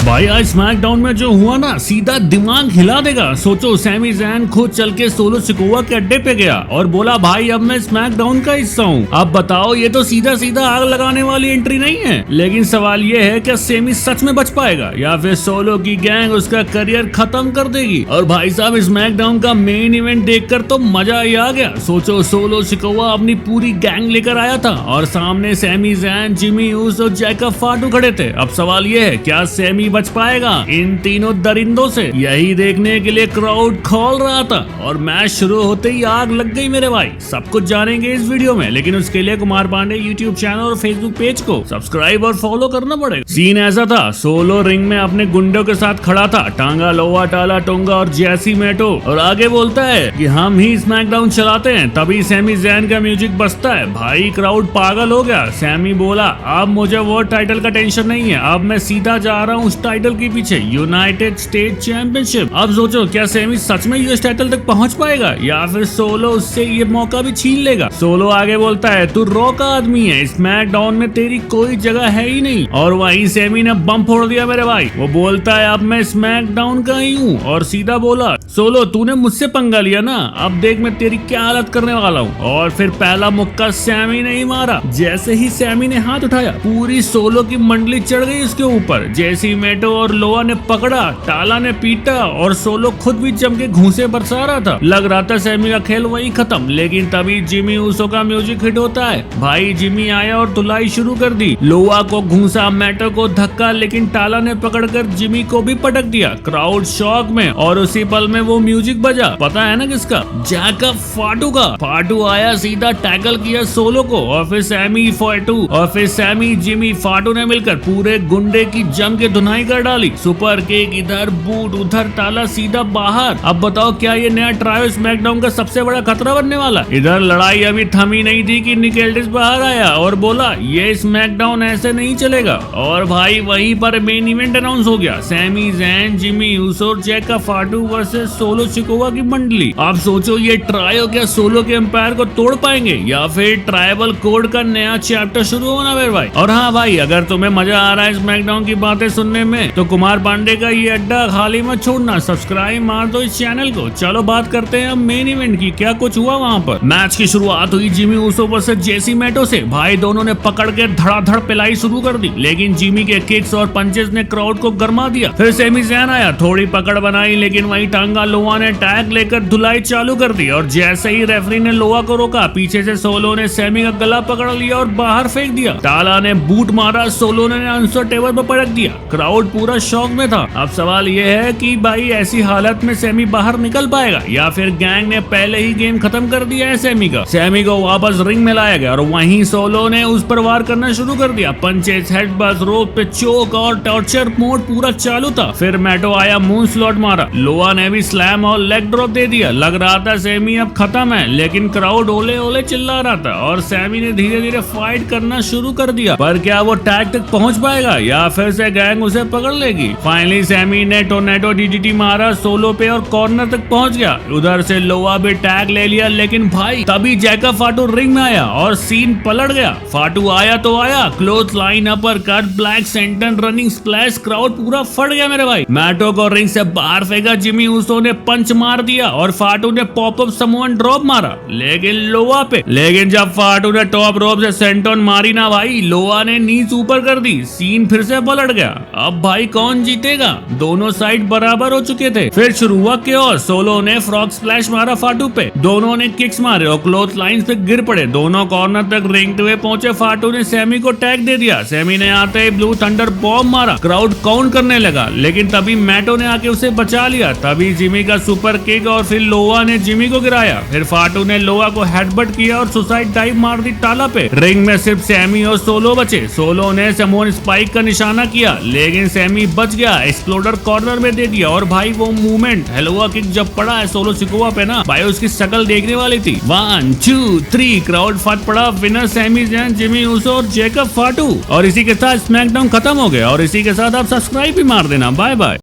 भाई आज स्मैकडाउन में जो हुआ ना सीधा दिमाग हिला देगा। सोचो सैमी ज़ैन खुद चल के सोलो सिकोआ के अड्डे पे गया और बोला भाई अब मैं स्मैकडाउन का हिस्सा हूँ। अब बताओ ये तो सीधा सीधा आग लगाने वाली एंट्री नहीं है। लेकिन सवाल ये है क्या सैमी सच में बच पाएगा या फिर सोलो की गैंग उसका करियर खत्म कर देगी। और भाई साहब स्मैकडाउन का मेन इवेंट देखकर तो मजा ही आ गया। सोचो सोलो सिकोआ अपनी पूरी गैंग लेकर आया था और सामने सैमी ज़ैन, जिमी यूस और जैकब फाटू खड़े थे। अब सवाल ये है क्या सैमी बच पाएगा इन तीनों दरिंदों से? यही देखने के लिए क्राउड खोल रहा था और मैच शुरू होते ही आग लग गई मेरे भाई। सब कुछ जानेंगे इस वीडियो में, लेकिन उसके लिए कुमार पांडे यूट्यूब चैनल और फेसबुक पेज को सब्सक्राइब और फॉलो करना पड़ेगा। सीन ऐसा था, सोलो रिंग में अपने गुंडों के साथ खड़ा था, टांगा, लोवा, टाला, टोंगा और जैसी मेटो, और आगे बोलता है कि हम ही स्मैकडाउन चलाते हैं। तभी सैमी ज़ैन का म्यूजिक बजता है। भाई क्राउड पागल हो गया। सैमी बोला अब मुझे वो टाइटल का टेंशन नहीं है, अब मैं सीधा जा रहा हूँ टाइटल के पीछे, यूनाइटेड स्टेट चैंपियनशिप। अब सोचो क्या सैमी सच में यूएस टाइटल तक पहुंच पाएगा या फिर सोलो उससे ये मौका भी छीन लेगा। सोलो आगे बोलता है तू रॉ का आदमी है, स्मैकडाउन में तेरी कोई जगह है ही नहीं। और वहीं सैमी ने बम फोड़ दिया मेरे भाई। वो बोलता है अब मैं स्मैकडाउन का ही हूँ और सीधा बोला सोलो तूने मुझसे पंगा लिया ना, अब देख मैं तेरी क्या हालत करने वाला हूँ। और फिर पहला मुक्का सैमी ने ही मारा। जैसे ही सैमी ने हाथ उठाया पूरी सोलो की मंडली चढ़ गई उसके ऊपर। जैसी मेटो और लोआ ने पकड़ा, टाला ने पीटा और सोलो खुद भी जम के घूंसे बरसा रहा था। लग रहा था सैमी का खेल वहीं खत्म। लेकिन तभी जिमी ऊसो का म्यूजिक हिट होता है। भाई जिमी आया और धुलाई शुरू कर दी। लोआ को घूंसा, मेटो को धक्का, लेकिन टाला ने पकड़कर जिमी को भी पटक दिया। क्राउड शॉक में और उसी पल में वो म्यूजिक बजा। पता है ना किसका? जैकब फाटू का। फाटू आया, सीधा टैकल किया सोलो को और फिर सैमी, फाटू और फिर सैमी, जिमी, फाटू ने मिलकर पूरे गुंडे की जम के धुनाई कर डाली। सुपर किक इधर, बूट उधर, टाला सीधा बाहर। अब बताओ क्या ये नया ट्रायो स्मैकडाउन का सबसे बड़ा खतरा बनने वाला? इधर लड़ाई अभी थमी नहीं थी कि निक एल्डिस बाहर आया और बोला ये स्मैकडाउन ऐसे नहीं चलेगा। और भाई वहीं पर मेन इवेंट अनाउंस हो गया, सैमी ज़ैन, Jimmy Uso, Jacob फाटू versus solo Sikoa की मंडली। आप सोचो ये ट्रायो क्या सोलो के एम्पायर को तोड़ पाएंगे या फिर ट्राइबल कोड का नया चैप्टर शुरू होना मेरे भाई। और हाँ भाई अगर तुम्हें मजा आ रहा है स्मैकडाउन की बातें सुनने में तो कुमार पांडे का ये अड्डा खाली मत छोड़ना, सब्सक्राइब मार दो इस चैनल को। चलो बात करते हैं अब मेन इवेंट की, क्या कुछ हुआ वहाँ पर। मैच की शुरुआत हुई जिमी ऊसो वर्सेस जेसी मेटो से। भाई दोनों ने पकड़ के धड़ाधड़ पिलाई शुरू कर दी, लेकिन जिमी के किक्स और पंचेस ने क्राउड को गरमा दिया। फिर सैमी ज़ैन आया, थोड़ी पकड़ बनाई, लेकिन वहीं टांगा लोआ ने टैग लेकर धुलाई चालू कर दी। और जैसे ही रेफरी ने लोआ को रोका, पीछे से सोलो ने सैमी का गला पकड़ लिया और बाहर फेंक दिया। टाला ने बूट मारा, सोलो ने आंसर टेबल पर पटक दिया। क्राउड पूरा शॉक में था। अब सवाल यह है कि भाई ऐसी हालत में सैमी बाहर निकल पाएगा या फिर गैंग ने पहले ही गेम खत्म कर दिया है सैमी का। सैमी को वापस रिंग में लाया गया और वहीं सोलो ने उस पर वार करना शुरू कर दिया। पंचेस, हेडबस्ट, रोप पे चोक और टॉर्चर मोड पूरा चालू था। फिर मेटो आया, मून स्लॉट मारा। लोआ ने भी स्लैम और लेग ड्रॉप दे दिया। लग रहा था सैमी अब खत्म है, लेकिन क्राउड ओले ओले चिल्ला रहा था और सैमी ने धीरे धीरे फाइट करना शुरू कर दिया। पर क्या वो टैग तक पहुंच पाएगा या फिर से गैंग उसे पकड़ लेगी? फाइनली सैमी ने टोर्नेडो डीडीटी मारा सोलो पे और कॉर्नर तक पहुंच गया। उधर से लोआ भी टैग ले लिया, लेकिन भाई तभी जैकब फाटू रिंग में आया और सीन पलट गया। फाटू आया तो आया, clothesline, uppercut, black senton, running splash. Crowd पूरा फट गया मेरे भाई। मेटो को रिंग से बाहर फेंका, जिमी ऊसो ने पंच मार दिया और फाटू ने पॉपअप समूहन ड्रॉप मारा, लेकिन लोआ पे। लेकिन जब फाटू ने टॉप रोप से सेंटोन मारी ना भाई, लोआ ने नीच ऊपर कर दी। सीन फिर से पलट गया। अब भाई कौन जीतेगा? दोनों साइड बराबर हो चुके थे। फिर शुरू हुआ केओस। सोलो ने फ्रॉग स्प्लैश मारा फाटू पे, दोनों ने किक्स मारे और क्लोथ लाइन पे गिर पड़े। दोनों कॉर्नर तक रेंगते हुए पहुंचे। फाटू ने सैमी को टैग दे दिया। सैमी ने आते ही ब्लू थंडर बॉम्ब मारा। क्राउड काउंट करने लगा, लेकिन तभी मेटो ने आके उसे बचा लिया। तभी जिमी का सुपर किक और फिर लोआ ने जिमी को गिराया। फिर फाटू ने लोआ को हेडबट किया और सुसाइड डाइव मार दी टाला पे। रिंग में सिर्फ सैमी और सोलो बचे। सोलो ने समोन स्पाइक का निशाना किया, लेकिन सैमी बच गया। एक्सप्लोडर कॉर्नर में दे दिया और भाई वो मूवमेंट हेलोआ किक जब पड़ा है सोलो सिकोआ पे ना भाई, उसकी शक्ल देखने वाली थी। 1 2 3 क्राउड फट पड़ा। विनर सैमी ज़ैन, जिमी ऊसो और जैकब फाटू। और इसी के साथ स्मैकडाउन खत्म हो गया और इसी के साथ आप सब्सक्राइब भी मार देना। Bye bye.